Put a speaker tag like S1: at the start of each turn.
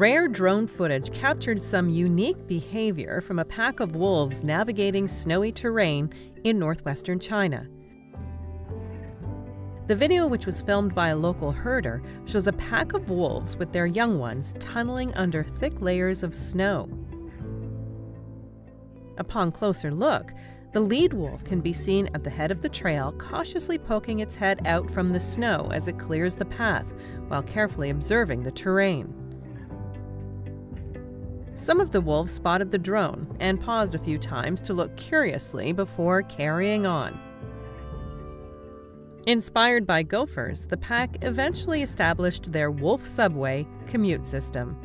S1: Rare drone footage captured some unique behavior from a pack of wolves navigating snowy terrain in northwestern China. The video, which was filmed by a local herder, shows a pack of wolves with their young ones tunneling under thick layers of snow. Upon closer look, the lead wolf can be seen at the head of the trail, cautiously poking its head out from the snow as it clears the path, while carefully observing the terrain. Some of the wolves spotted the drone and paused a few times to look curiously before carrying on. Inspired by gophers, the pack eventually established their wolf subway commute system.